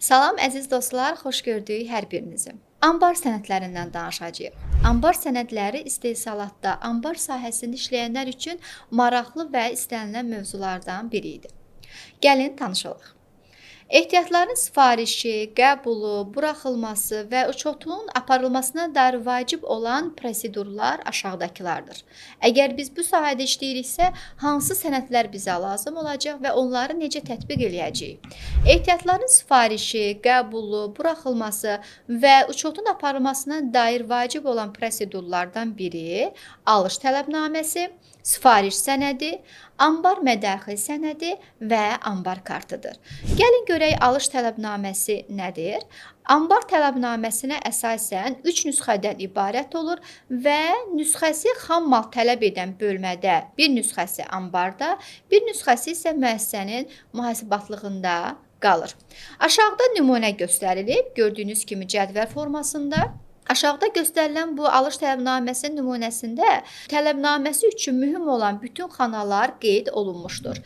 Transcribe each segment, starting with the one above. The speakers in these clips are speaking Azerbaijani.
Salam əziz dostlar, xoş gördük hər birinizi. Anbar sənədlərindən danışacağıq. Anbar sənədləri istehsalatda, anbar sahəsində işləyənlər üçün maraqlı və istənilən mövzulardan biri idi. Gəlin tanışalım. Ehtiyatların sifarişi, qəbulu, buraxılması və uçotun aparılmasına dair vacib olan prosedurlar aşağıdakılardır. Əgər biz bu sahədə işləyiriksə, hansı sənədlər bizə lazım olacaq və onları necə tətbiq eləyəcəyik? Ehtiyatların sifarişi, qəbulu, buraxılması və uçotun aparılmasına dair vacib olan prosedurlardan biri alış tələbnaməsi, sifariş sənədi, anbar mədaxil sənədi və anbar kartıdır. Gəlin görək alış tələbnaməsi nədir? Anbar tələbnaməsinə əsasən 3 nüsxədən ibarət olur və nüsxəsi xam mal tələb edən bölmədə, bir nüsxəsi anbarda, bir nüsxəsi isə müəssisənin mühasibatlığında qalır. Aşağıda nümunə göstərilib, gördüyünüz kimi cədvəl formasında. Aşağıda göstərilən bu alış tələbnaməsinin nümunəsində tələbnaməsi üçün mühüm olan bütün xanalar qeyd olunmuşdur.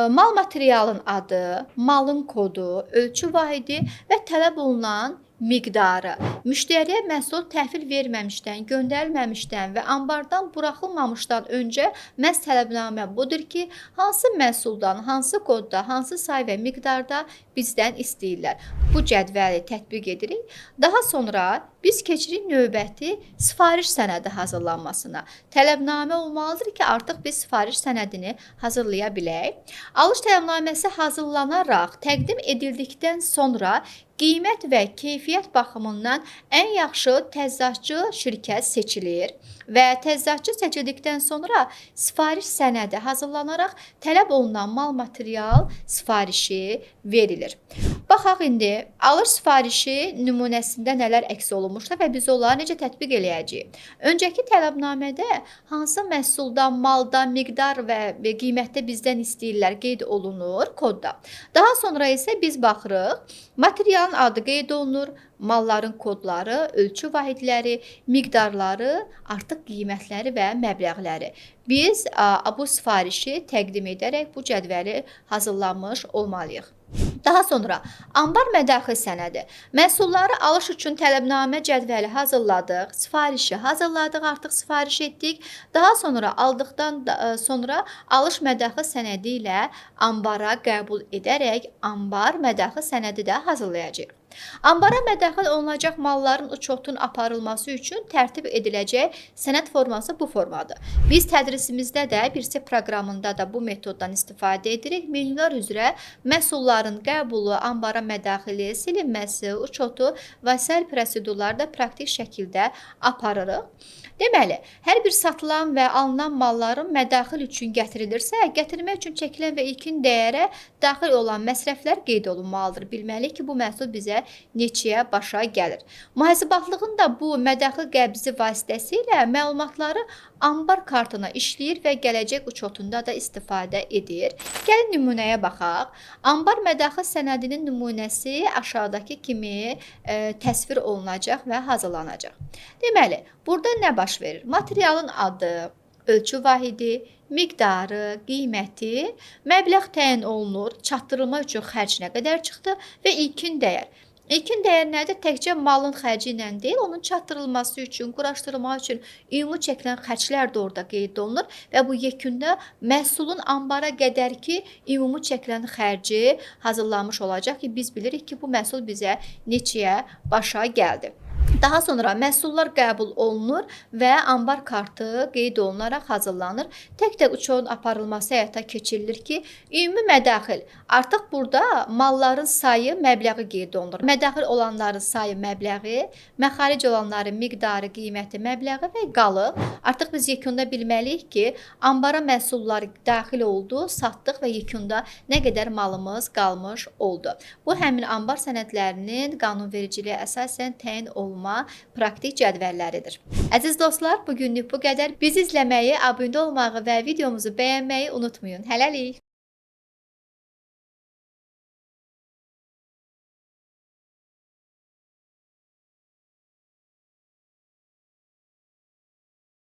Mal materialın adı, malın kodu, ölçü vahidi və tələb olunan miqdarı, müştəriyə məhsul təhvil verməmişdən, göndərilməmişdən və anbardan buraxılmamışdan öncə məhz tələbnamə budur ki, hansı məhsuldan, hansı kodda, hansı say və miqdarda bizdən istəyirlər. Bu cədvəli tətbiq edirik. Daha sonra biz keçirik növbəti sifariş sənədi hazırlanmasına. Tələbnamə olmalıdır ki, artıq biz sifariş sənədini hazırlaya bilək. Alış tələbnaməsi hazırlanaraq təqdim edildikdən sonra qiymət və keyfiyyət baxımından ən yaxşı təchizatçı şirkət seçilir və təchizatçı seçildikdən sonra sifariş sənədi hazırlanaraq tələb olunan mal material sifarişi verilir. Baxaq indi alış sifarişi nümunəsində nələr əks olunmuşdur və biz onları necə tətbiq eləyəcəyik. Öncəki tələbnamədə hansı məhsuldan, maldan, miqdar və qiymətdə bizdən istəyirlər qeyd olunur kodda. Daha sonra isə biz baxırıq, materialın adı qeyd olunur, malların kodları, ölçü vahidləri, miqdarları, artıq qiymətləri və məbləğləri. Biz bu sifarişi təqdim edərək bu cədvəli hazırlamış olmalıyıq. Daha sonra anbar mədaxil sənədi. Məhsulları alış üçün tələbnamə cədvəli hazırladıq, sifarişi hazırladıq, artıq sifariş etdik. Daha sonra aldıqdan sonra alış mədaxil sənədi ilə anbara qəbul edərək anbar mədaxil sənədi də hazırlayacağıq. Anbara mədaxil olunacaq malların uçotun aparılması üçün tərtib ediləcək sənəd forması bu formadır. Biz tədrisimizdə də birisi proqramında da bu metoddan istifadə edirik. Menülər üzrə məhsulların qəbulu, anbara mədaxili, silinməsi, uçotu və sair prosedurları da praktik şəkildə aparırıq. Deməli, hər bir satılan və alınan malların mədaxil üçün gətirilirsə, gətirmək üçün çəkilən və ilkin dəyərə daxil olan məsrəflər qeyd olunmalıdır. Bilməliyik ki, bu məhsul bizə neçəyə başa gəlir. Mühasibatlığın da bu mədaxil qəbzi vasitəsilə məlumatları anbar kartına işləyir və gələcək uçotunda da istifadə edir. Gəlin nümunəyə baxaq. Anbar mədaxil sənədinin nümunəsi aşağıdakı kimi təsvir olunacaq və hazırlanacaq. Deməli, burada nə baş verir? Materialın adı, ölçü vahidi, miqdarı, qiyməti, məbləğ təyin olunur, çatdırılma üçün xərc nə qədər çıxdı və ilkin dəyər. İlkin dəyər nədir? Təkcə malın xərci ilə deyil, onun çatdırılması üçün, quraşdırılmaq üçün ümumi çəkilən xərclər də orada qeyd olunur və bu yekunda məhsulun anbara qədər ki, ümumi çəkilən xərci hazırlanmış olacaq ki, biz bilirik ki, bu məhsul bizə neçəyə başa gəldi. Daha sonra məhsullar qəbul olunur və anbar kartı qeyd olunaraq hazırlanır. Tək-tək uçotun aparılması həyata keçirilir ki, ümumi mədaxil. Artıq burada malların sayı, məbləği qeyd olunur. Mədaxil olanların sayı, məbləği, məxaric olanların miqdarı, qiyməti, məbləği və qalıb. Artıq biz yekunda bilməliyik ki, anbara məhsullar daxil oldu, satdıq və yekunda nə qədər malımız qalmış oldu. Bu, həmin anbar sənədlərinin qanunvericiliyə əsasən təyin olunma praktik cədvəlləridir. Əziz dostlar, bugünlük bu qədər. Bizi izləməyi, abunə olmağı və videomuzu bəyənməyi unutmayın. Hələlik!